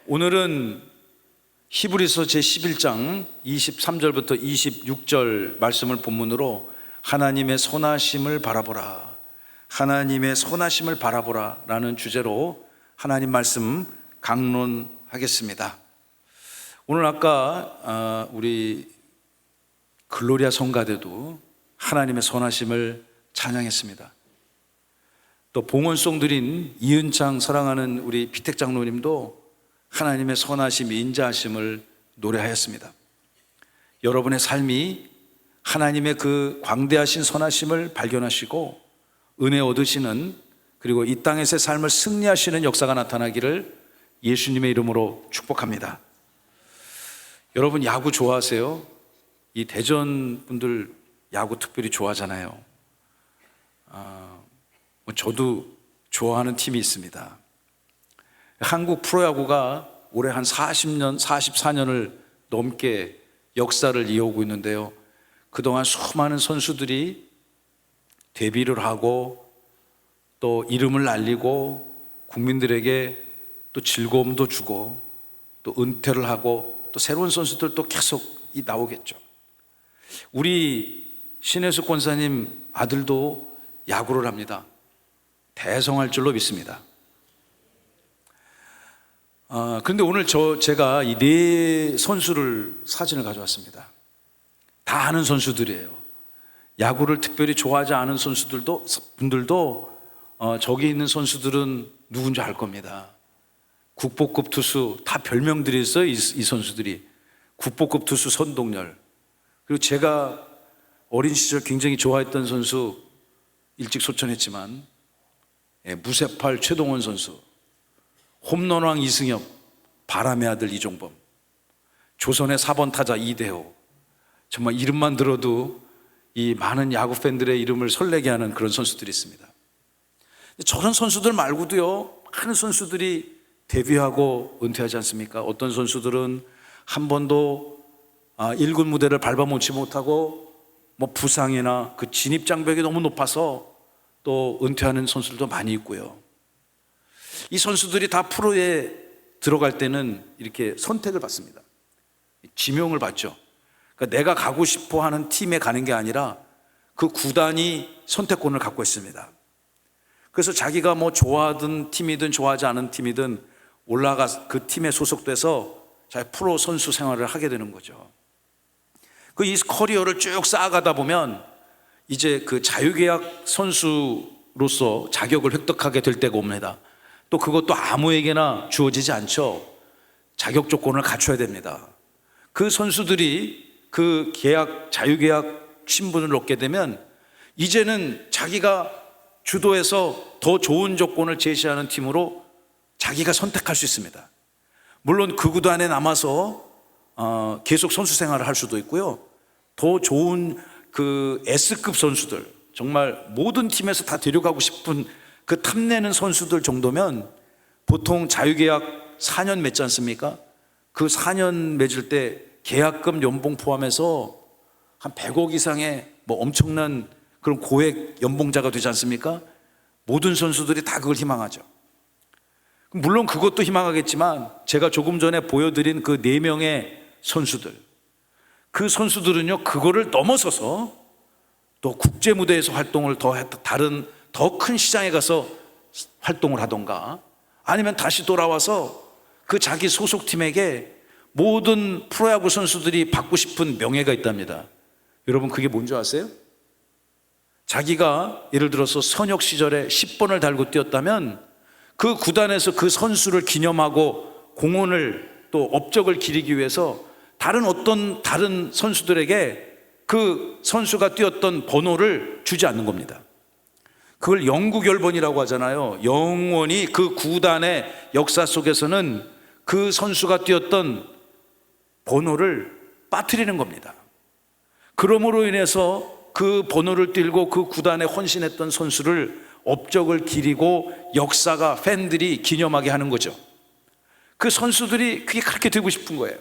오늘은 히브리서 제11장 23절부터 26절 말씀을 본문으로 하나님의 선하심을 바라보라, 하나님의 선하심을 바라보라 라는 주제로 하나님 말씀 강론하겠습니다. 오늘 아까 우리 글로리아 성가대도 하나님의 선하심을 찬양했습니다. 또 봉헌송 드린 이은창 사랑하는 우리 피택 장로님도 하나님의 선하심, 인자하심을 노래하였습니다. 여러분의 삶이 하나님의 그 광대하신 선하심을 발견하시고 은혜 얻으시는, 그리고 이 땅에서의 삶을 승리하시는 역사가 나타나기를 예수님의 이름으로 축복합니다. 여러분 야구 좋아하세요? 이 대전 분들 야구 특별히 좋아하잖아요. 저도 좋아하는 팀이 있습니다. 한국 프로야구가 올해 한 40년, 44년을 넘게 역사를 이어오고 있는데요, 그동안 수많은 선수들이 데뷔를 하고 또 이름을 날리고 국민들에게 또 즐거움도 주고 또 은퇴를 하고 또 새로운 선수들도 계속 나오겠죠. 우리 신혜숙 권사님 아들도 야구를 합니다. 대성할 줄로 믿습니다. 그런데 오늘 제가 이 네 선수를 사진을 가져왔습니다. 다 아는 선수들이에요. 야구를 특별히 좋아하지 않은 분들도 저기 있는 선수들은 누군지 알 겁니다. 국보급 투수, 다 별명들이 있어요. 이 선수들이. 국보급 투수 선동열, 그리고 제가 어린 시절 굉장히 좋아했던 선수, 일찍 소천했지만 무쇠팔 최동원 선수, 홈런왕 이승엽, 바람의 아들 이종범, 조선의 4번 타자 이대호. 정말 이름만 들어도 이 많은 야구 팬들의 이름을 설레게 하는 그런 선수들이 있습니다. 저런 선수들 말고도요, 많은 선수들이 데뷔하고 은퇴하지 않습니까? 어떤 선수들은 한 번도 1군 무대를 밟아보지 못하고 부상이나 그 진입 장벽이 너무 높아서 또 은퇴하는 선수들도 많이 있고요. 이 선수들이 다 프로에 들어갈 때는 이렇게 선택을 받습니다. 지명을 받죠. 그러니까 내가 가고 싶어 하는 팀에 가는 게 아니라 그 구단이 선택권을 갖고 있습니다. 그래서 자기가 좋아하던 팀이든 좋아하지 않은 팀이든 올라가 그 팀에 소속돼서 자기 프로 선수 생활을 하게 되는 거죠. 이 커리어를 쭉 쌓아가다 보면 이제 그 자유계약 선수로서 자격을 획득하게 될 때가 옵니다. 또 그것도 아무에게나 주어지지 않죠. 자격 조건을 갖춰야 됩니다. 그 선수들이 그 자유계약 신분을 얻게 되면 이제는 자기가 주도해서 더 좋은 조건을 제시하는 팀으로 자기가 선택할 수 있습니다. 물론 그 구단에 남아서 계속 선수 생활을 할 수도 있고요, 더 좋은 그 S급 선수들, 정말 모든 팀에서 다 데려가고 싶은 그 탐내는 선수들 정도면 보통 자유계약 4년 맺지 않습니까? 그 4년 맺을 때 계약금 연봉 포함해서 한 100억 이상의 엄청난 그런 고액 연봉자가 되지 않습니까? 모든 선수들이 다 그걸 희망하죠. 물론 그것도 희망하겠지만 제가 조금 전에 보여드린 그 4명의 선수들, 그 선수들은요, 그거를 넘어서서 또 국제 무대에서 활동을 다른 더 큰 시장에 가서 활동을 하던가, 아니면 다시 돌아와서 그 자기 소속팀에게 모든 프로야구 선수들이 받고 싶은 명예가 있답니다. 여러분 그게 뭔지 아세요? 자기가 예를 들어서 선역 시절에 10번을 달고 뛰었다면 그 구단에서 그 선수를 기념하고 공헌을 또 업적을 기리기 위해서 다른 선수들에게 그 선수가 뛰었던 번호를 주지 않는 겁니다. 그걸 영구결번이라고 하잖아요. 영원히 그 구단의 역사 속에서는 그 선수가 뛰었던 번호를 빠뜨리는 겁니다. 그러므로 인해서 그 번호를 띄고 그 구단에 헌신했던 선수를 업적을 기리고 역사가, 팬들이 기념하게 하는 거죠. 그 선수들이 그게 그렇게 되고 싶은 거예요.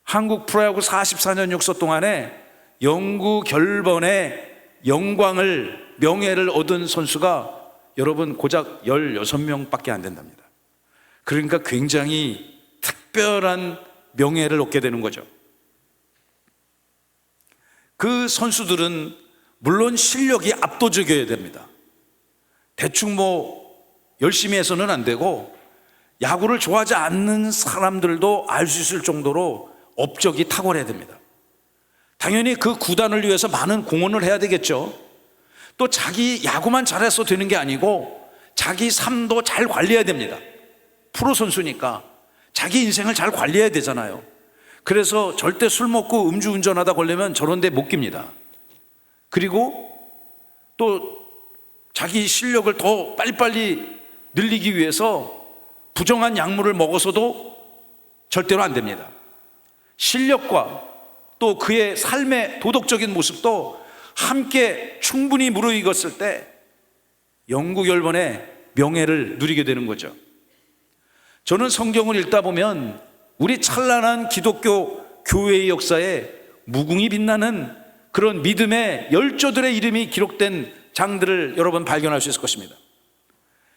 한국 프로야구 44년 역사 동안에 영구결번의 영광을, 명예를 얻은 선수가 여러분 고작 16명밖에 안 된답니다. 그러니까 굉장히 특별한 명예를 얻게 되는 거죠. 그 선수들은 물론 실력이 압도적이어야 됩니다. 대충 열심히 해서는 안 되고, 야구를 좋아하지 않는 사람들도 알 수 있을 정도로 업적이 탁월해야 됩니다. 당연히 그 구단을 위해서 많은 공헌을 해야 되겠죠. 또 자기 야구만 잘해서 되는 게 아니고 자기 삶도 잘 관리해야 됩니다. 프로 선수니까 자기 인생을 잘 관리해야 되잖아요. 그래서 절대 술 먹고 음주운전하다 걸리면 저런 데 못 깁니다. 그리고 또 자기 실력을 더 빨리빨리 늘리기 위해서 부정한 약물을 먹어서도 절대로 안 됩니다. 실력과 또 그의 삶의 도덕적인 모습도 함께 충분히 무르익었을 때 영구열번의 명예를 누리게 되는 거죠. 저는 성경을 읽다 보면 우리 찬란한 기독교 교회의 역사에 무궁히 빛나는 그런 믿음의 열조들의 이름이 기록된 장들을 여러분 발견할 수 있을 것입니다.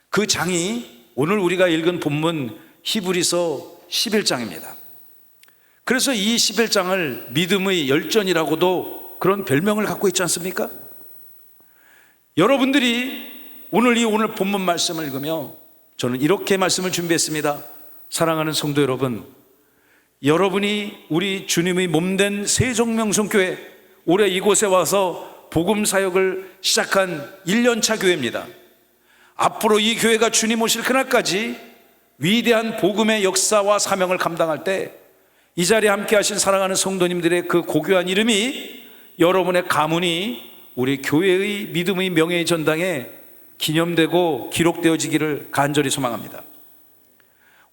그 장이 오늘 우리가 읽은 본문 히브리서 11장입니다. 그래서 이 11장을 믿음의 열전이라고도 그런 별명을 갖고 있지 않습니까? 여러분들이 오늘 본문 말씀을 읽으며 저는 이렇게 말씀을 준비했습니다. 사랑하는 성도 여러분, 여러분이 우리 주님의 몸된 세종명성교회 올해 이곳에 와서 복음 사역을 시작한 1년차 교회입니다. 앞으로 이 교회가 주님 오실 그날까지 위대한 복음의 역사와 사명을 감당할 때 이 자리에 함께 하신 사랑하는 성도님들의 그 고귀한 이름이, 여러분의 가문이 우리 교회의 믿음의 명예의 전당에 기념되고 기록되어지기를 간절히 소망합니다.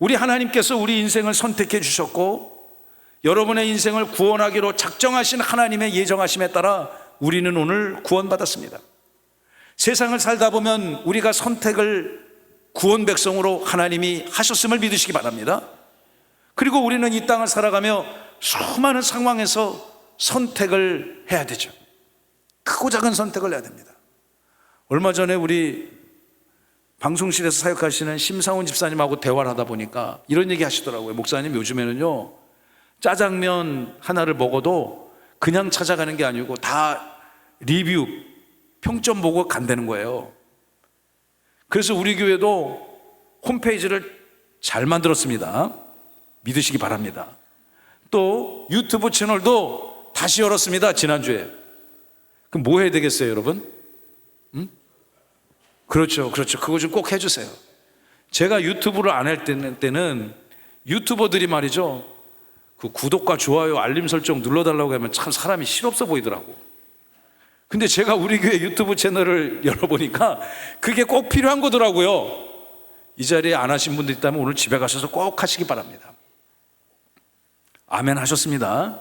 우리 하나님께서 우리 인생을 선택해 주셨고 여러분의 인생을 구원하기로 작정하신 하나님의 예정하심에 따라 우리는 오늘 구원받았습니다. 세상을 살다 보면 우리가 선택을 구원 백성으로 하나님이 하셨음을 믿으시기 바랍니다. 그리고 우리는 이 땅을 살아가며 수많은 상황에서 선택을 해야 되죠. 크고 작은 선택을 해야 됩니다. 얼마 전에 우리 방송실에서 사역하시는 심상훈 집사님하고 대화를 하다 보니까 이런 얘기 하시더라고요. 목사님, 요즘에는요 짜장면 하나를 먹어도 그냥 찾아가는 게 아니고 다 리뷰, 평점 보고 간다는 거예요. 그래서 우리 교회도 홈페이지를 잘 만들었습니다. 믿으시기 바랍니다. 또 유튜브 채널도 다시 열었습니다. 지난주에. 그럼 뭐 해야 되겠어요, 여러분? 그렇죠. 그거 좀 꼭 해주세요. 제가 유튜브를 안 할 때는 유튜버들이 말이죠, 그 구독과 좋아요, 알림 설정 눌러달라고 하면 참 사람이 실없어 보이더라고. 근데 제가 우리 교회 유튜브 채널을 열어보니까 그게 꼭 필요한 거더라고요. 이 자리에 안 하신 분들 있다면 오늘 집에 가셔서 꼭 하시기 바랍니다. 아멘 하셨습니다.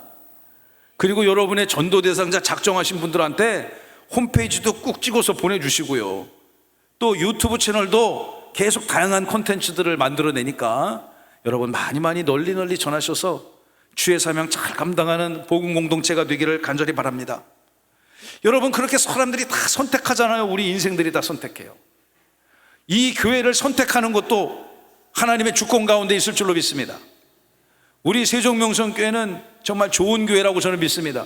그리고 여러분의 전도 대상자 작정하신 분들한테 홈페이지도 꾹 찍어서 보내주시고요. 또 유튜브 채널도 계속 다양한 콘텐츠들을 만들어내니까 여러분 많이 널리 전하셔서 주의 사명 잘 감당하는 복음 공동체가 되기를 간절히 바랍니다. 여러분, 그렇게 사람들이 다 선택하잖아요. 우리 인생들이 다 선택해요. 이 교회를 선택하는 것도 하나님의 주권 가운데 있을 줄로 믿습니다. 우리 세종명성교회는 정말 좋은 교회라고 저는 믿습니다.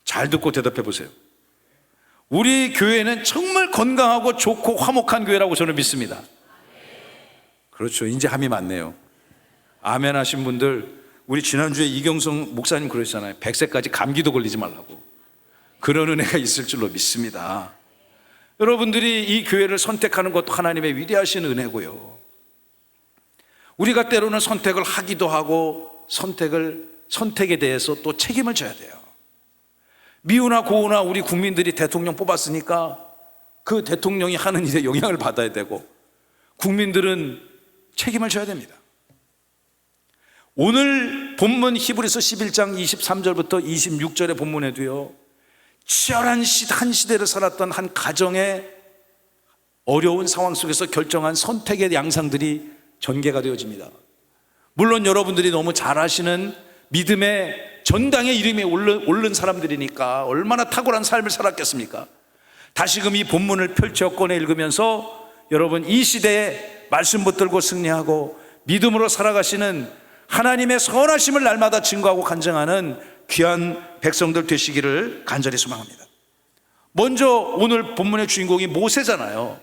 잘 듣고 대답해 보세요. 우리 교회는 정말 건강하고 좋고 화목한 교회라고 저는 믿습니다. 그렇죠. 이제 함이 맞네요. 아멘 하신 분들, 우리 지난주에 이경성 목사님 그러셨잖아요. 100세까지 감기도 걸리지 말라고. 그런 은혜가 있을 줄로 믿습니다. 여러분들이 이 교회를 선택하는 것도 하나님의 위대하신 은혜고요. 우리가 때로는 선택을 하기도 하고 선택에 대해서 또 책임을 져야 돼요. 미우나 고우나 우리 국민들이 대통령 뽑았으니까 그 대통령이 하는 일에 영향을 받아야 되고 국민들은 책임을 져야 됩니다. 오늘 본문 히브리서 11장 23절부터 26절의 본문에도요, 치열한 한 시대를 살았던 한 가정의 어려운 상황 속에서 결정한 선택의 양상들이 전개가 되어집니다. 물론 여러분들이 너무 잘 아시는 믿음의 전당의 이름에 오른 사람들이니까 얼마나 탁월한 삶을 살았겠습니까? 다시금 이 본문을 펼쳐 꺼내 읽으면서 여러분 이 시대에 말씀 붙들고 승리하고 믿음으로 살아가시는 하나님의 선하심을 날마다 증거하고 간증하는 귀한 백성들 되시기를 간절히 소망합니다. 먼저 오늘 본문의 주인공이 모세잖아요.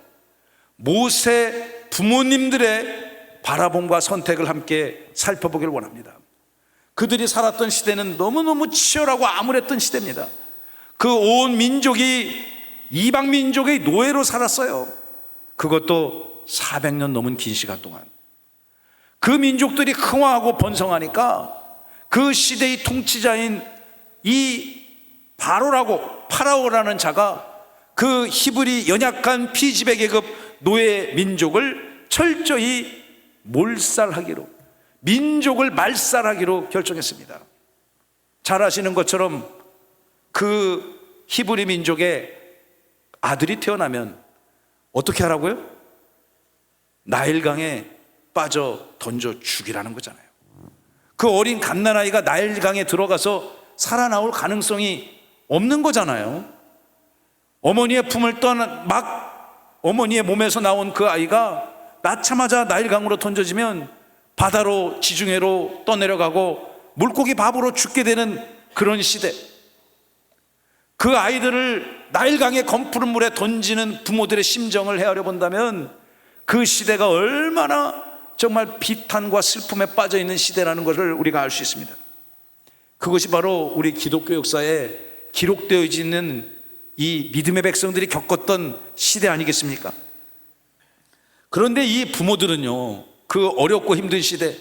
모세 부모님들의 바라봄과 선택을 함께 살펴보길 원합니다. 그들이 살았던 시대는 너무너무 치열하고 암울했던 시대입니다. 그 온 민족이 이방 민족의 노예로 살았어요. 그것도 400년 넘은 긴 시간 동안. 그 민족들이 흥왕하고 번성하니까 그 시대의 통치자인 이 파라오라는 자가 그 히브리 연약한 피지배 계급 노예 민족을 철저히 몰살하기로, 민족을 말살하기로 결정했습니다. 잘 아시는 것처럼 그 히브리 민족의 아들이 태어나면 어떻게 하라고요? 나일강에 빠져 던져 죽이라는 거잖아요. 그 어린 갓난아이가 나일강에 들어가서 살아나올 가능성이 없는 거잖아요. 어머니의 품을 어머니의 몸에서 나온 그 아이가 낳자마자 나일강으로 던져지면 바다로 지중해로 떠내려가고 물고기 밥으로 죽게 되는 그런 시대. 그 아이들을 나일강의 검푸른 물에 던지는 부모들의 심정을 헤아려 본다면 그 시대가 얼마나 정말 비탄과 슬픔에 빠져 있는 시대라는 것을 우리가 알 수 있습니다. 그것이 바로 우리 기독교 역사에 기록되어 있는 이 믿음의 백성들이 겪었던 시대 아니겠습니까? 그런데 이 부모들은요, 그 어렵고 힘든 시대,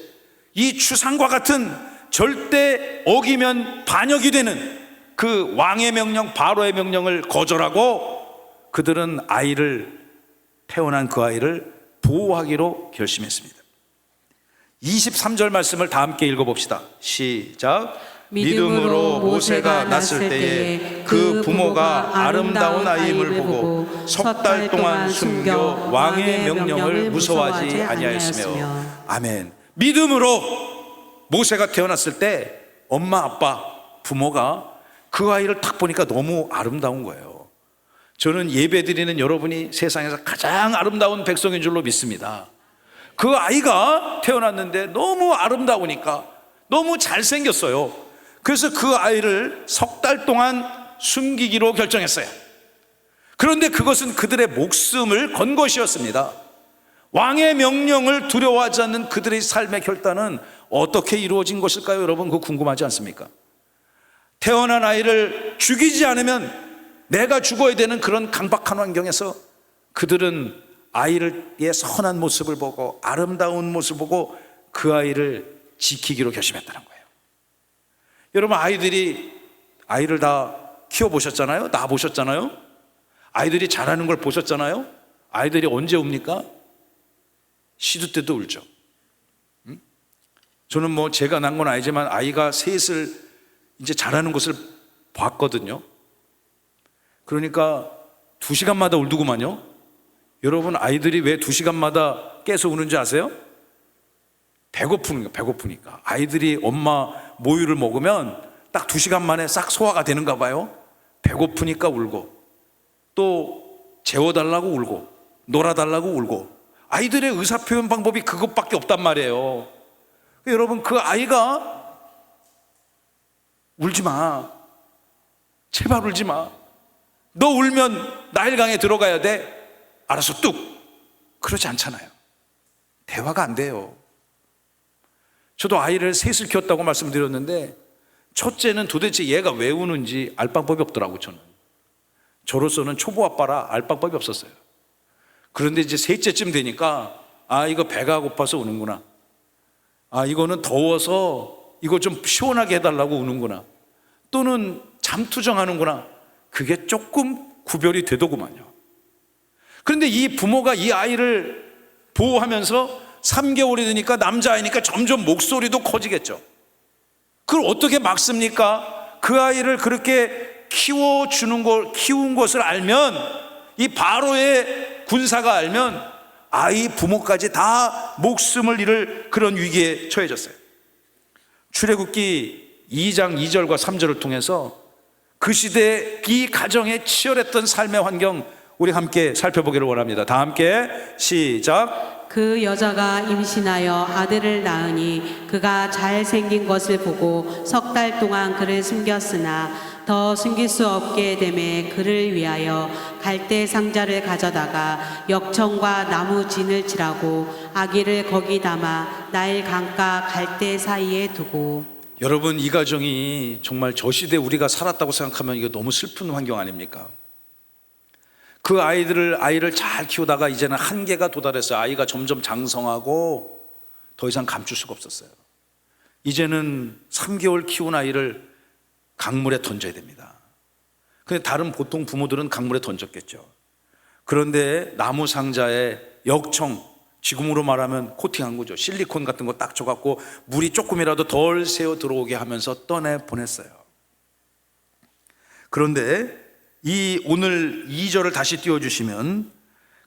이 추상과 같은 절대 어기면 반역이 되는 그 왕의 명령, 바로의 명령을 거절하고 그들은 태어난 그 아이를 보호하기로 결심했습니다. 23절 말씀을 다 함께 읽어봅시다. 시작. 믿음으로 모세가 났을 때에 그 부모가 아름다운 아이임을 보고 석 달 동안 숨겨 왕의 명령을 무서워하지 아니하였으며. 아멘. 믿음으로 모세가 태어났을 때 엄마 아빠 부모가 그 아이를 딱 보니까 너무 아름다운 거예요. 저는 예배드리는 여러분이 세상에서 가장 아름다운 백성인 줄로 믿습니다. 그 아이가 태어났는데 너무 아름다우니까 너무 잘생겼어요. 그래서 그 아이를 석 달 동안 숨기기로 결정했어요. 그런데 그것은 그들의 목숨을 건 것이었습니다. 왕의 명령을 두려워하지 않는 그들의 삶의 결단은 어떻게 이루어진 것일까요? 여러분, 그거 궁금하지 않습니까? 태어난 아이를 죽이지 않으면 내가 죽어야 되는 그런 강박한 환경에서 그들은 아이의 선한 모습을 보고 아름다운 모습을 보고 그 아이를 지키기로 결심했다는 거예요. 여러분, 아이를 다 키워보셨잖아요? 낳아보셨잖아요? 아이들이 자라는 걸 보셨잖아요? 아이들이 언제 웁니까? 시도 때도 울죠. 저는 뭐 제가 낳은 건 아니지만 아이가 셋을 이제 자라는 것을 봤거든요. 그러니까 2시간마다 울더구만요. 여러분, 아이들이 왜 2시간마다 깨서 우는지 아세요? 배고프니까. 아이들이 엄마 모유를 먹으면 딱 2시간 만에 싹 소화가 되는가 봐요. 배고프니까 울고, 또 재워달라고 울고, 놀아달라고 울고. 아이들의 의사표현 방법이 그것밖에 없단 말이에요. 여러분, 그 아이가 울지 마, 제발 울지 마, 너 울면 나일강에 들어가야 돼, 알아서 뚝. 그러지 않잖아요. 대화가 안 돼요. 저도 아이를 셋을 키웠다고 말씀드렸는데 첫째는 도대체 얘가 왜 우는지 알 방법이 없더라고요. 저로서는 초보 아빠라 알 방법이 없었어요. 그런데 이제 셋째쯤 되니까 이거 배가 고파서 우는구나, 이거는 더워서 이거 좀 시원하게 해달라고 우는구나, 또는 잠투정하는구나, 그게 조금 구별이 되더구만요. 그런데 이 부모가 이 아이를 보호하면서 3개월이 되니까 남자아이니까 점점 목소리도 커지겠죠. 그걸 어떻게 막습니까? 그 아이를 그렇게 키운 것을 알면, 이 바로의 군사가 알면 아이 부모까지 다 목숨을 잃을 그런 위기에 처해졌어요. 출애굽기 2장 2절과 3절을 통해서 그 시대 이 가정의 치열했던 삶의 환경 우리 함께 살펴보기를 원합니다. 다 함께 시작. 그 여자가 임신하여 아들을 낳으니 그가 잘생긴 것을 보고 3달 동안 그를 숨겼으나 더 숨길 수 없게 되매 그를 위하여 갈대 상자를 가져다가 역청과 나무 진을 칠하고 아기를 거기 담아 나일 강가 갈대 사이에 두고. 여러분, 이 가정이 정말 저 시대 우리가 살았다고 생각하면 이거 너무 슬픈 환경 아닙니까? 그 아이를 잘 키우다가 이제는 한계가 도달했어요. 아이가 점점 장성하고 더 이상 감출 수가 없었어요. 이제는 3개월 키운 아이를 강물에 던져야 됩니다. 근데 다른 보통 부모들은 강물에 던졌겠죠. 그런데 나무 상자에 역청, 지금으로 말하면 코팅한 거죠. 실리콘 같은 거 딱 줘갖고 물이 조금이라도 덜 새어 들어오게 하면서 떠내 보냈어요. 그런데 이 오늘 2절을 다시 띄워주시면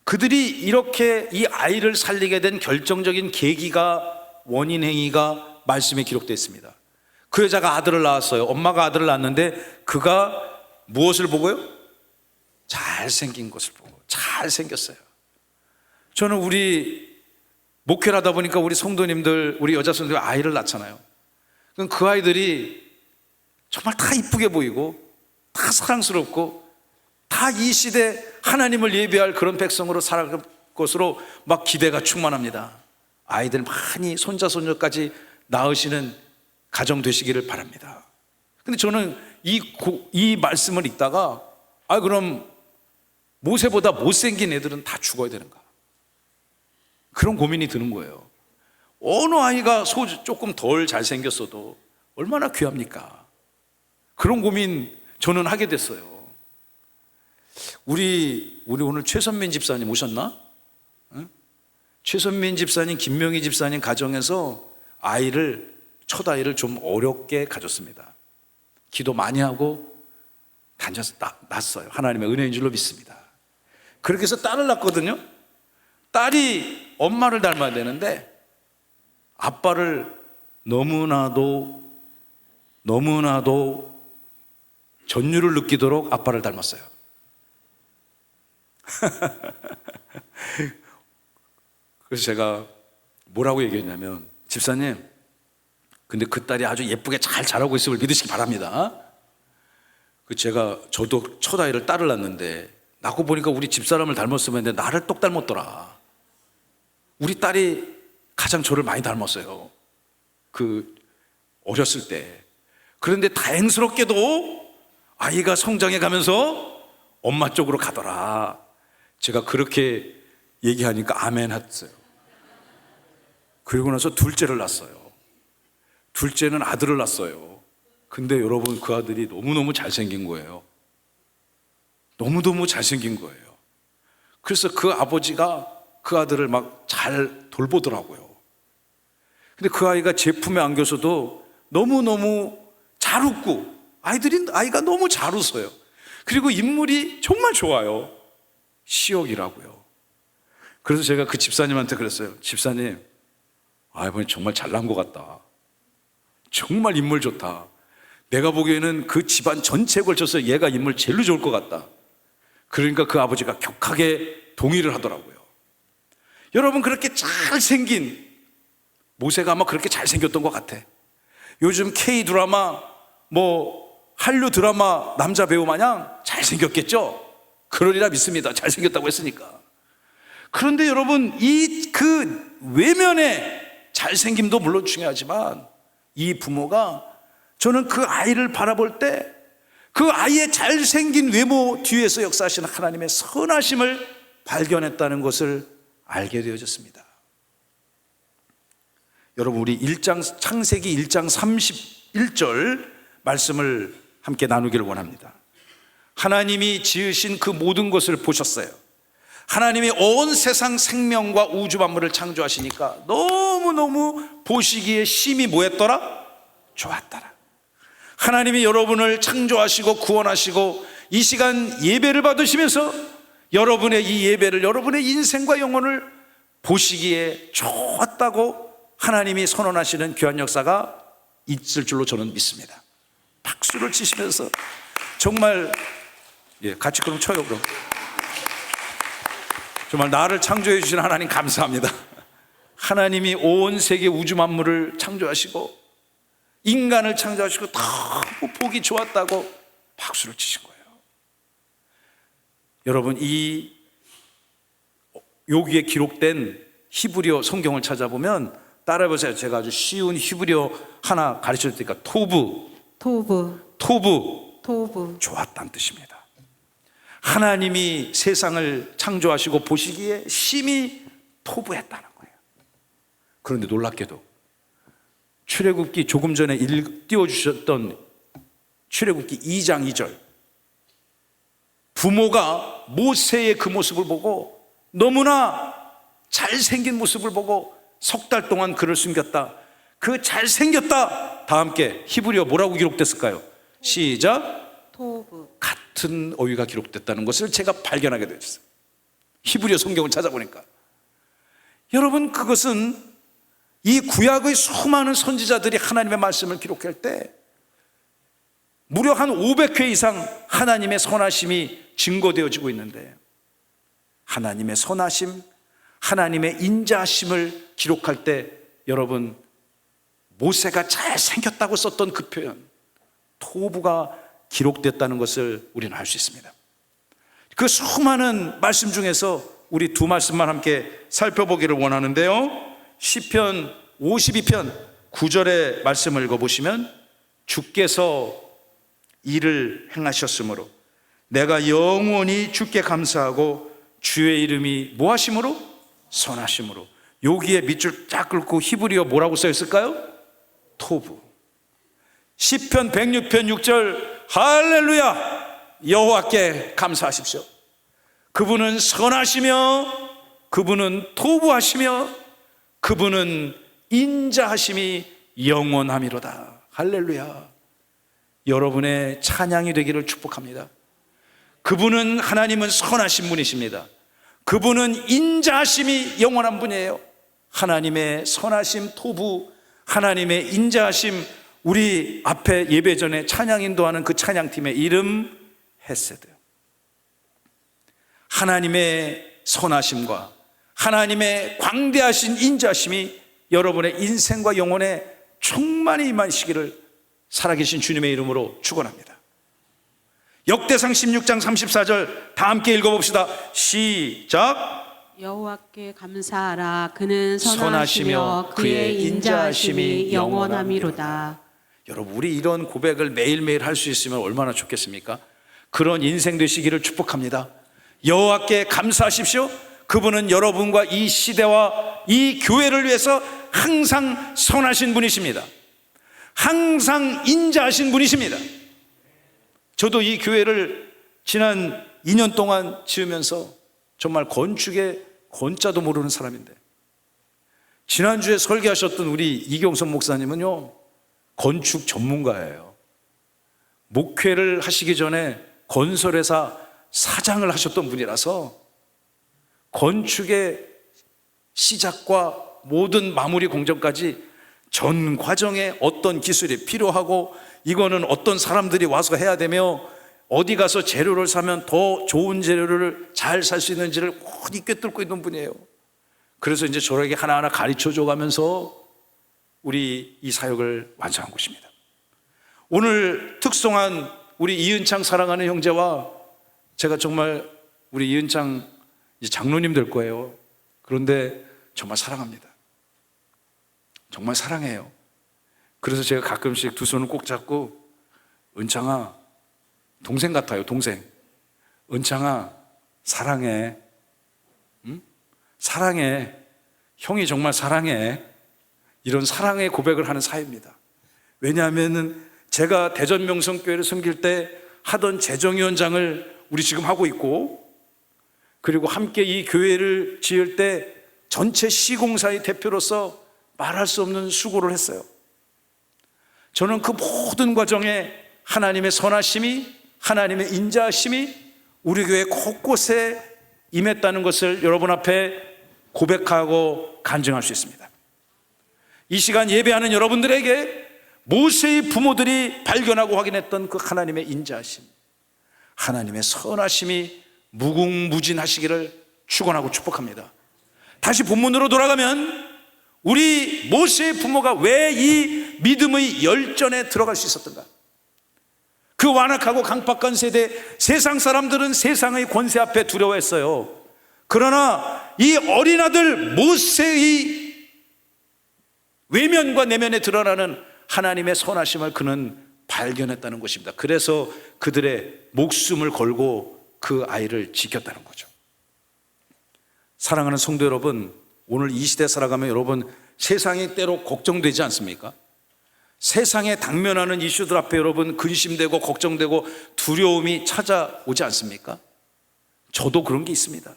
그들이 이렇게 이 아이를 살리게 된 결정적인 계기가, 원인 행위가 말씀에 기록되어 있습니다. 그 여자가 아들을 낳았어요. 엄마가 아들을 낳았는데 그가 무엇을 보고요? 잘생긴 것을 보고. 잘생겼어요. 저는 우리 목회를 하다 보니까 우리 성도님들, 우리 여자 성도님들 아이를 낳잖아요. 그럼 그 아이들이 정말 다 이쁘게 보이고 다 사랑스럽고 다 이 시대 하나님을 예배할 그런 백성으로 살아갈 것으로 막 기대가 충만합니다. 아이들 많이 손자 손녀까지 낳으시는 가정 되시기를 바랍니다. 근데 저는 이 말씀을 읽다가 그럼 모세보다 못생긴 애들은 다 죽어야 되는가? 그런 고민이 드는 거예요. 어느 아이가 조금 덜 잘생겼어도 얼마나 귀합니까? 그런 고민 저는 하게 됐어요. 우리 오늘 최선민 집사님 오셨나? 응? 최선민 집사님, 김명희 집사님 가정에서 첫 아이를 좀 어렵게 가졌습니다. 기도 많이 하고 낳았어요. 하나님의 은혜인 줄로 믿습니다. 그렇게 해서 딸을 낳았거든요. 딸이 엄마를 닮아야 되는데 아빠를 너무나도 전율을 느끼도록 아빠를 닮았어요. 그래서 제가 뭐라고 얘기했냐면, 집사님, 근데 그 딸이 아주 예쁘게 잘 자라고 있음을 믿으시기 바랍니다. 저도 첫 아이를 딸을 낳았는데 낳고 보니까 우리 집사람을 닮았으면 했는데 나를 똑 닮았더라. 우리 딸이 가장 저를 많이 닮았어요. 어렸을 때. 그런데 다행스럽게도 아이가 성장해 가면서 엄마 쪽으로 가더라. 제가 그렇게 얘기하니까 아멘 했어요. 그리고 나서 둘째를 낳았어요. 둘째는 아들을 낳았어요. 근데 여러분, 그 아들이 너무너무 잘생긴 거예요. 너무너무 잘생긴 거예요. 그래서 그 아버지가 그 아들을 막 잘 돌보더라고요. 근데 그 아이가 제 품에 안겨서도 너무너무 잘 웃고, 아이가 너무 잘 웃어요. 그리고 인물이 정말 좋아요. 시옥이라고요. 그래서 제가 그 집사님한테 그랬어요. 집사님, 이번에 정말 잘난 것 같다. 정말 인물 좋다. 내가 보기에는 그 집안 전체에 걸쳐서 얘가 인물 제일 좋을 것 같다. 그러니까 그 아버지가 격하게 동의를 하더라고요. 여러분, 그렇게 잘생긴 모세가 아마 그렇게 잘생겼던 것 같아. 요즘 K 드라마, 한류 드라마 남자 배우 마냥 잘생겼겠죠? 그러리라 믿습니다. 잘생겼다고 했으니까. 그런데 여러분, 그 외면의 잘생김도 물론 중요하지만 이 부모가, 저는 그 아이를 바라볼 때 그 아이의 잘생긴 외모 뒤에서 역사하시는 하나님의 선하심을 발견했다는 것을 알게 되어졌습니다. 여러분, 우리 창세기 1장 31절 말씀을 함께 나누기를 원합니다. 하나님이 지으신 그 모든 것을 보셨어요. 하나님이 온 세상 생명과 우주 만물을 창조하시니까 너무너무 보시기에 심히 뭐했더라? 좋았더라. 하나님이 여러분을 창조하시고 구원하시고 이 시간 예배를 받으시면서 여러분의 이 예배를, 여러분의 인생과 영혼을 보시기에 좋았다고 하나님이 선언하시는 귀한 역사가 있을 줄로 저는 믿습니다. 박수를 치시면서 정말 같이 그럼 쳐요. 그럼 정말 나를 창조해 주신 하나님 감사합니다. 하나님이 온 세계 우주 만물을 창조하시고 인간을 창조하시고 너무 보기 좋았다고 박수를 치신 거예요. 여러분, 이 여기에 기록된 히브리어 성경을 찾아보면 따라해보세요. 제가 아주 쉬운 히브리어 하나 가르쳐 드리니까 토부, 좋았다는 뜻입니다. 하나님이 세상을 창조하시고 보시기에 심히 토부했다는 거예요. 그런데 놀랍게도 출애굽기 조금 전에 띄워주셨던 출애굽기 2장 2절, 부모가 모세의 그 모습을 보고 너무나 잘생긴 모습을 보고 석 달 동안 그를 숨겼다. 그 잘생겼다 다 함께 히브리어 뭐라고 기록됐을까요? 시작. 토부. 같은 어휘가 기록됐다는 것을 제가 발견하게 되었어요. 히브리어 성경을 찾아보니까. 여러분, 그것은 이 구약의 수많은 선지자들이 하나님의 말씀을 기록할 때 무려 한 500회 이상 하나님의 선하심이 증거되어지고 있는데, 하나님의 선하심, 하나님의 인자하심을 기록할 때 여러분, 모세가 잘생겼다고 썼던 그 표현 토부가 기록됐다는 것을 우리는 알 수 있습니다. 그 수많은 말씀 중에서 우리 두 말씀만 함께 살펴보기를 원하는데요, 시편 52편 9절의 말씀을 읽어보시면, 주께서 일을 행하셨으므로 내가 영원히 주께 감사하고 주의 이름이 뭐하심으로? 선하심으로. 여기에 밑줄 쫙 긁고 히브리어 뭐라고 써 있을까요? 토부. 시편 106편 6절, 할렐루야, 여호와께 감사하십시오. 그분은 선하시며 그분은 토부하시며 그분은 인자하심이 영원함이로다. 할렐루야. 여러분의 찬양이 되기를 축복합니다. 그분은, 하나님은 선하신 분이십니다. 그분은 인자하심이 영원한 분이에요. 하나님의 선하심, 토부, 하나님의 인자하심, 우리 앞에 예배 전에 찬양 인도하는 그 찬양팀의 이름 헤세드. 하나님의 선하심과 하나님의 광대하신 인자하심이 여러분의 인생과 영혼에 충만히 임하시기를 살아계신 주님의 이름으로 축원합니다. 역대상 16장 34절 다 함께 읽어봅시다. 시작. 여호와께 감사하라. 그는 선하시며 그의 인자하심이 영원함이로다. 여러분, 우리 이런 고백을 매일매일 할 수 있으면 얼마나 좋겠습니까? 그런 인생 되시기를 축복합니다. 여호와께 감사하십시오. 그분은 여러분과 이 시대와 이 교회를 위해서 항상 선하신 분이십니다. 항상 인자하신 분이십니다. 저도 이 교회를 지난 2년 동안 지으면서 정말 건축의 건자도 모르는 사람인데, 지난주에 설계하셨던 우리 이경선 목사님은요, 건축 전문가예요. 목회를 하시기 전에 건설회사 사장을 하셨던 분이라서 건축의 시작과 모든 마무리 공정까지 전 과정에 어떤 기술이 필요하고 이거는 어떤 사람들이 와서 해야 되며 어디 가서 재료를 사면 더 좋은 재료를 잘 살 수 있는지를 훤히 꿰뚫고 있는 분이에요. 그래서 이제 저에게 하나하나 가르쳐 줘 가면서 우리 이 사역을 완성한 것입니다. 오늘 특송한 우리 이은창 사랑하는 형제와 제가 정말, 우리 이은창 이제 장로님 될 거예요. 그런데 정말 사랑합니다. 정말 사랑해요. 그래서 제가 가끔씩 두 손을 꼭 잡고, 은창아, 동생 같아요, 동생. 은창아, 사랑해. 응? 사랑해. 형이 정말 사랑해. 이런 사랑의 고백을 하는 사이입니다. 왜냐하면 제가 대전 명성교회를 섬길 때 하던 재정위원장을 우리 지금 하고 있고, 그리고 함께 이 교회를 지을 때 전체 시공사의 대표로서 말할 수 없는 수고를 했어요. 저는 그 모든 과정에 하나님의 선하심이, 하나님의 인자하심이 우리 교회 곳곳에 임했다는 것을 여러분 앞에 고백하고 간증할 수 있습니다. 이 시간 예배하는 여러분들에게 모세의 부모들이 발견하고 확인했던 그 하나님의 인자하심, 하나님의 선하심이 무궁무진하시기를 축원하고 축복합니다. 다시 본문으로 돌아가면 우리 모세의 부모가 왜 이 믿음의 열전에 들어갈 수 있었던가? 그 완악하고 강팍한 세대, 세상 사람들은 세상의 권세 앞에 두려워했어요. 그러나 이 어린 아들 모세의 외면과 내면에 드러나는 하나님의 선하심을 그는 발견했다는 것입니다. 그래서 그들의 목숨을 걸고 그 아이를 지켰다는 거죠. 사랑하는 성도 여러분, 오늘 이 시대 살아가면 여러분 세상이 때로 걱정되지 않습니까? 세상에 당면하는 이슈들 앞에 여러분 근심되고 걱정되고 두려움이 찾아오지 않습니까? 저도 그런 게 있습니다.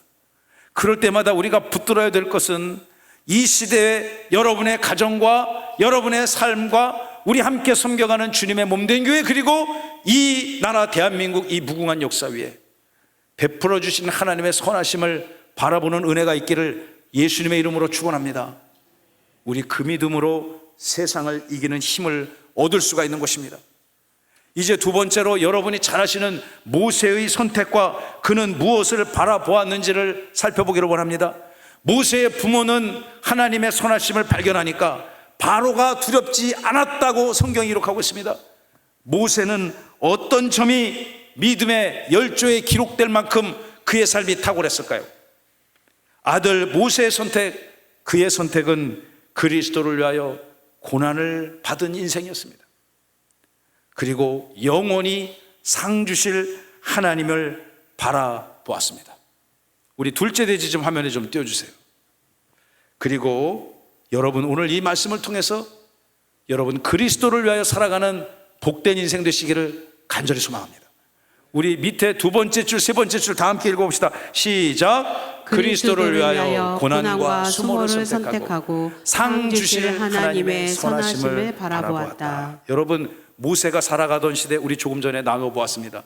그럴 때마다 우리가 붙들어야 될 것은 이 시대에 여러분의 가정과 여러분의 삶과 우리 함께 섬겨가는 주님의 몸된 교회, 그리고 이 나라 대한민국 이 무궁한 역사 위에 베풀어 주신 하나님의 선하심을 바라보는 은혜가 있기를 예수님의 이름으로 축원합니다. 우리 그 믿음으로 세상을 이기는 힘을 얻을 수가 있는 것입니다. 이제 두 번째로 여러분이 잘 아시는 모세의 선택과 그는 무엇을 바라보았는지를 살펴보기를 원합니다. 모세의 부모는 하나님의 선하심을 발견하니까 바로가 두렵지 않았다고 성경이 기록하고 있습니다. 모세는 어떤 점이 믿음의 열조에 기록될 만큼 그의 삶이 탁월했을까요? 아들 모세의 선택, 그의 선택은 그리스도를 위하여 고난을 받은 인생이었습니다. 그리고 영원히 상 주실 하나님을 바라보았습니다. 우리 둘째 대지 좀 화면에 좀 띄워주세요. 그리고 여러분 오늘 이 말씀을 통해서 여러분 그리스도를 위하여 살아가는 복된 인생 되시기를 간절히 소망합니다. 우리 밑에 두 번째 줄, 세 번째 줄 다 함께 읽어봅시다. 시작. 그리스도를 위하여 고난과 수모를 선택하고 상 주실 하나님의 선하심을 바라보았다. 여러분 모세가 살아가던 시대 우리 조금 전에 나눠보았습니다.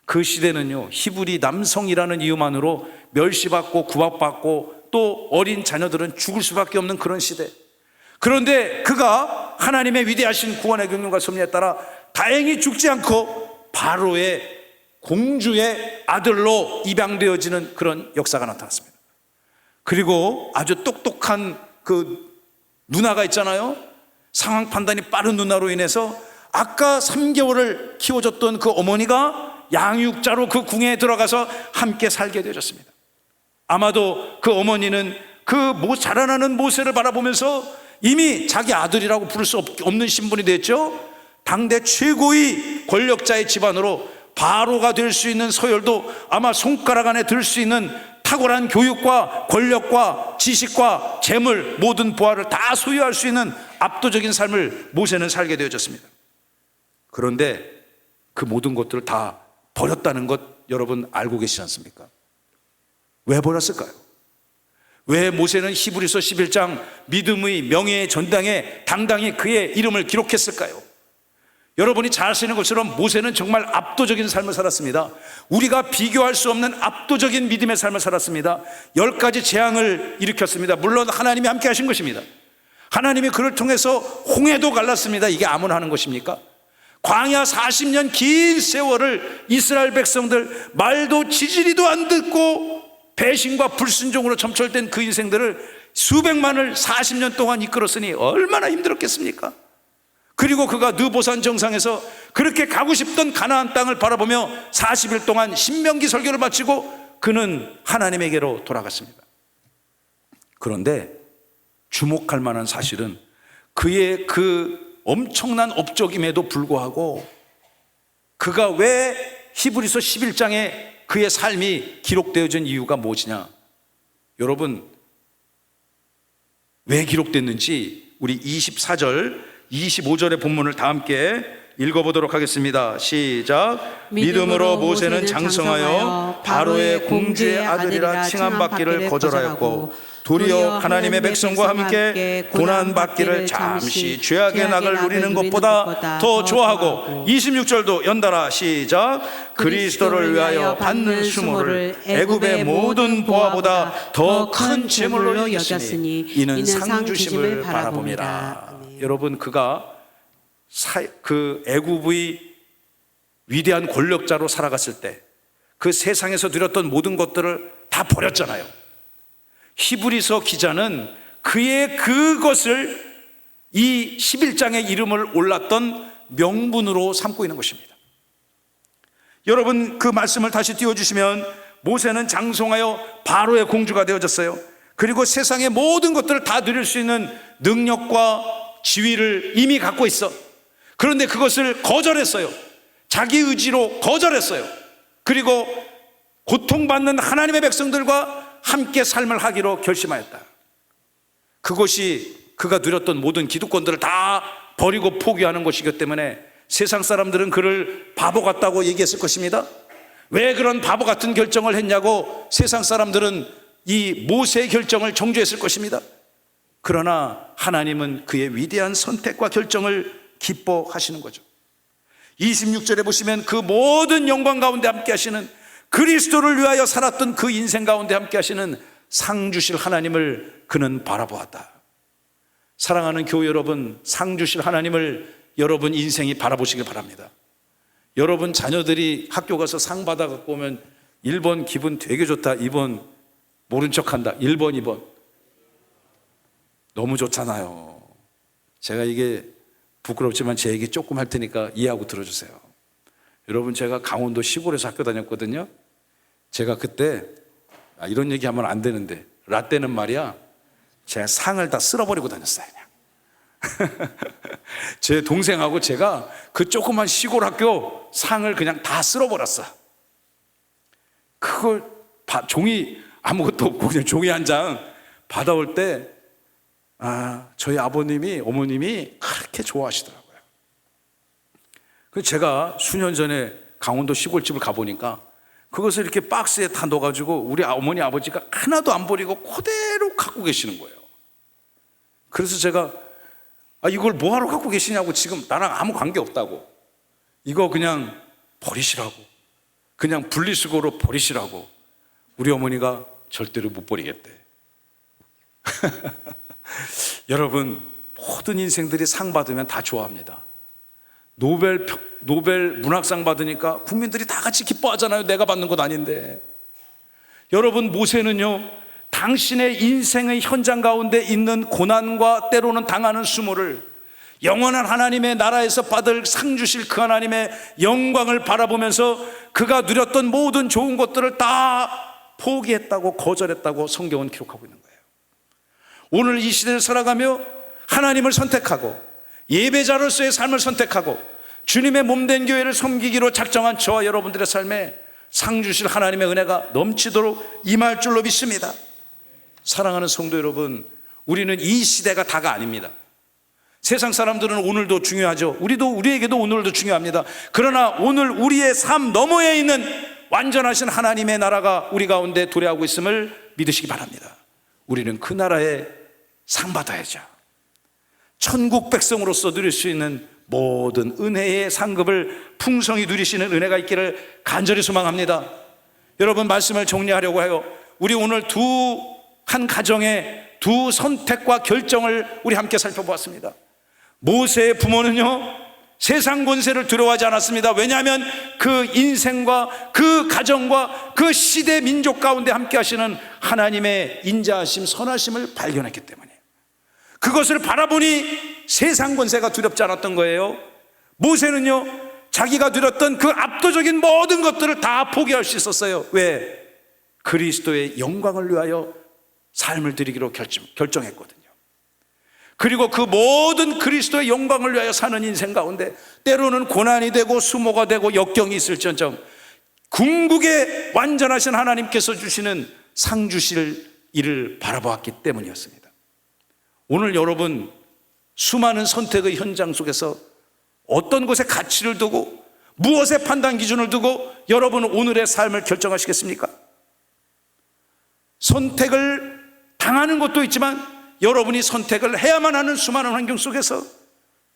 그 시대는요 히브리 남성이라는 이유만으로 멸시받고 구박받고 또 어린 자녀들은 죽을 수밖에 없는 그런 시대. 그런데 그가 하나님의 위대하신 구원의 경륜과 섭리에 따라 다행히 죽지 않고 바로의 공주의 아들로 입양되어지는 그런 역사가 나타났습니다. 그리고 아주 똑똑한 그 누나가 있잖아요. 상황 판단이 빠른 누나로 인해서 아까 3개월을 키워줬던 그 어머니가 양육자로 그 궁에 들어가서 함께 살게 되어졌습니다. 아마도 그 어머니는 그 자라나는 모세를 바라보면서 이미 자기 아들이라고 부를 수 없는 신분이 됐죠. 당대 최고의 권력자의 집안으로 바로가 될 수 있는 서열도 아마 손가락 안에 들 수 있는 탁월한 교육과 권력과 지식과 재물 모든 부하를 다 소유할 수 있는 압도적인 삶을 모세는 살게 되어졌습니다. 그런데 그 모든 것들을 다 버렸다는 것 여러분 알고 계시지 않습니까? 왜 버렸을까요? 왜 모세는 히브리서 11장 믿음의 명예의 전당에 당당히 그의 이름을 기록했을까요? 여러분이 잘 아시는 것처럼 모세는 정말 압도적인 삶을 살았습니다. 우리가 비교할 수 없는 압도적인 믿음의 삶을 살았습니다. 10가지 재앙을 일으켰습니다. 물론 하나님이 함께 하신 것입니다. 하나님이 그를 통해서 홍해도 갈랐습니다. 이게 아무나 하는 것입니까? 광야 40년 긴 세월을 이스라엘 백성들 말도 지지리도 안 듣고 배신과 불순종으로 점철된 그 인생들을 수백만을 40년 동안 이끌었으니 얼마나 힘들었겠습니까? 그리고 그가 느보산 정상에서 그렇게 가고 싶던 가나안 땅을 바라보며 40일 동안 신명기 설교를 마치고 그는 하나님에게로 돌아갔습니다. 그런데 주목할 만한 사실은 그의 그 엄청난 업적임에도 불구하고 그가 왜 히브리서 11장에 그의 삶이 기록되어진 이유가 무엇이냐? 여러분 왜 기록됐는지 우리 24절 25절의 본문을 다 함께 읽어보도록 하겠습니다. 시작. 믿음으로 모세는 장성하여 바로의 공주의 아들이라 칭함받기를 거절하였고 도리어 하나님의 백성과 함께 고난받기를 잠시 죄악의 낙을 누리는 것보다 더 좋아하고 26절도 연달아 시작. 그리스도를 위하여 받는 수모를 애굽의 모든 보화보다 더 큰 재물로 여겼으니 이는 상 주심을 바라봅니다. 여러분 그가 그 애굽의 위대한 권력자로 살아갔을 때 그 세상에서 누렸던 모든 것들을 다 버렸잖아요. 히브리서 기자는 그의 그것을 이 11장의 이름을 올랐던 명분으로 삼고 있는 것입니다. 여러분, 그 말씀을 다시 띄워주시면 모세는 장성하여 바로의 공주가 되어졌어요. 그리고 세상의 모든 것들을 다 누릴 수 있는 능력과 지위를 이미 갖고 있어. 그런데 그것을 거절했어요. 자기 의지로 거절했어요. 그리고 고통받는 하나님의 백성들과 함께 삶을 하기로 결심하였다. 그것이 그가 누렸던 모든 기득권들을 다 버리고 포기하는 것이기 때문에 세상 사람들은 그를 바보 같다고 얘기했을 것입니다. 왜 그런 바보 같은 결정을 했냐고 세상 사람들은 이 모세의 결정을 정죄했을 것입니다. 그러나 하나님은 그의 위대한 선택과 결정을 기뻐하시는 거죠. 26절에 보시면 그 모든 영광 가운데 함께 하시는, 그리스도를 위하여 살았던 그 인생 가운데 함께 하시는 상 주실 하나님을 그는 바라보았다. 사랑하는 교회 여러분, 상 주실 하나님을 여러분 인생이 바라보시길 바랍니다. 여러분 자녀들이 학교 가서 상 받아 갖고 오면 1번 기분 되게 좋다, 2번 모른 척한다, 1번 2번 너무 좋잖아요. 제가 이게 부끄럽지만 제 얘기 조금 할 테니까 이해하고 들어주세요. 여러분, 제가 강원도 시골에서 학교 다녔거든요. 제가 그때 이런 얘기하면 안 되는데, 라떼는 말이야 제가 상을 다 쓸어버리고 다녔어요. 그냥 제 동생하고 제가 그 조그만 시골 학교 상을 그냥 다 쓸어버렸어. 그걸 종이 아무것도 없고 그냥 종이 한 장 받아올 때 저희 아버님이, 어머님이 그렇게 좋아하시더라고요. 그래서 제가 수년 전에 강원도 시골집을 가보니까 그것을 이렇게 박스에 다 넣어가지고 우리 어머니 아버지가 하나도 안 버리고 그대로 갖고 계시는 거예요. 그래서 제가 이걸 뭐하러 갖고 계시냐고, 지금 나랑 아무 관계 없다고, 이거 그냥 버리시라고, 그냥 분리수거로 버리시라고. 우리 어머니가 절대로 못 버리겠대. 여러분, 모든 인생들이 상 받으면 다 좋아합니다. 노벨 문학상 받으니까 국민들이 다 같이 기뻐하잖아요. 내가 받는 것 아닌데. 여러분, 모세는요, 당신의 인생의 현장 가운데 있는 고난과 때로는 당하는 수모를 영원한 하나님의 나라에서 받을 상 주실 그 하나님의 영광을 바라보면서 그가 누렸던 모든 좋은 것들을 다 포기했다고, 거절했다고 성경은 기록하고 있는 거예요. 오늘 이 시대를 살아가며 하나님을 선택하고 예배자로서의 삶을 선택하고 주님의 몸된 교회를 섬기기로 작정한 저와 여러분들의 삶에 상 주실 하나님의 은혜가 넘치도록 임할 줄로 믿습니다. 사랑하는 성도 여러분, 우리는 이 시대가 다가 아닙니다. 세상 사람들은 오늘도 중요하죠. 우리에게도 오늘도 중요합니다. 그러나 오늘 우리의 삶 너머에 있는 완전하신 하나님의 나라가 우리 가운데 도래하고 있음을 믿으시기 바랍니다. 우리는 그 나라에 상 받아야죠. 천국 백성으로서 누릴 수 있는 모든 은혜의 상급을 풍성히 누리시는 은혜가 있기를 간절히 소망합니다. 여러분, 말씀을 정리하려고 해요. 우리 오늘 한 가정의 두 선택과 결정을 우리 함께 살펴보았습니다. 모세의 부모는요, 세상 권세를 두려워하지 않았습니다. 왜냐하면 그 인생과 그 가정과 그 시대 민족 가운데 함께 하시는 하나님의 인자하심, 선하심을 발견했기 때문이에요. 그것을 바라보니 세상 권세가 두렵지 않았던 거예요. 모세는요, 자기가 누렸던 그 압도적인 모든 것들을 다 포기할 수 있었어요. 왜? 그리스도의 영광을 위하여 삶을 드리기로 결정했거든요. 그리고 그 모든 그리스도의 영광을 위하여 사는 인생 가운데 때로는 고난이 되고 수모가 되고 역경이 있을지언정 궁극의 완전하신 하나님께서 주시는 상 주실 일을 바라보았기 때문이었습니다. 오늘 여러분, 수많은 선택의 현장 속에서 어떤 것에 가치를 두고 무엇에 판단 기준을 두고 여러분은 오늘의 삶을 결정하시겠습니까? 선택을 당하는 것도 있지만 여러분이 선택을 해야만 하는 수많은 환경 속에서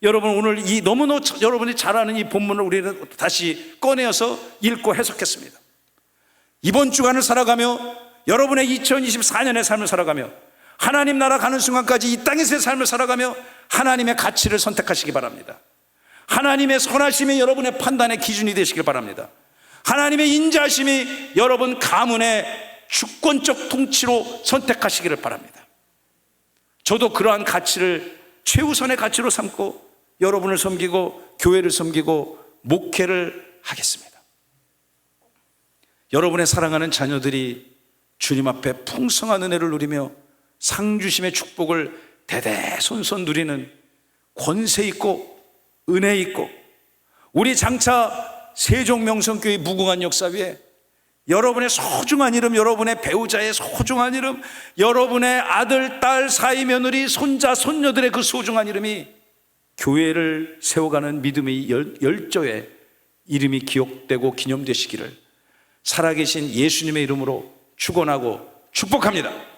여러분, 오늘 이 너무나 여러분이 잘 아는 이 본문을 우리는 다시 꺼내어서 읽고 해석했습니다. 이번 주간을 살아가며 여러분의 2024년의 삶을 살아가며 하나님 나라 가는 순간까지 이 땅에서의 삶을 살아가며 하나님의 가치를 선택하시기 바랍니다. 하나님의 선하심이 여러분의 판단의 기준이 되시길 바랍니다. 하나님의 인자하심이 여러분 가문의 주권적 통치로 선택하시기를 바랍니다. 저도 그러한 가치를 최우선의 가치로 삼고 여러분을 섬기고 교회를 섬기고 목회를 하겠습니다. 여러분의 사랑하는 자녀들이 주님 앞에 풍성한 은혜를 누리며 상주심의 축복을 대대손손 누리는 권세 있고 은혜 있고 우리 장차 세종명성교회 무궁한 역사 위에 여러분의 소중한 이름, 여러분의 배우자의 소중한 이름, 여러분의 아들, 딸, 사위, 며느리, 손자, 손녀들의 그 소중한 이름이 교회를 세워가는 믿음의 열조에 이름이 기억되고 기념되시기를 살아계신 예수님의 이름으로 축원하고 축복합니다.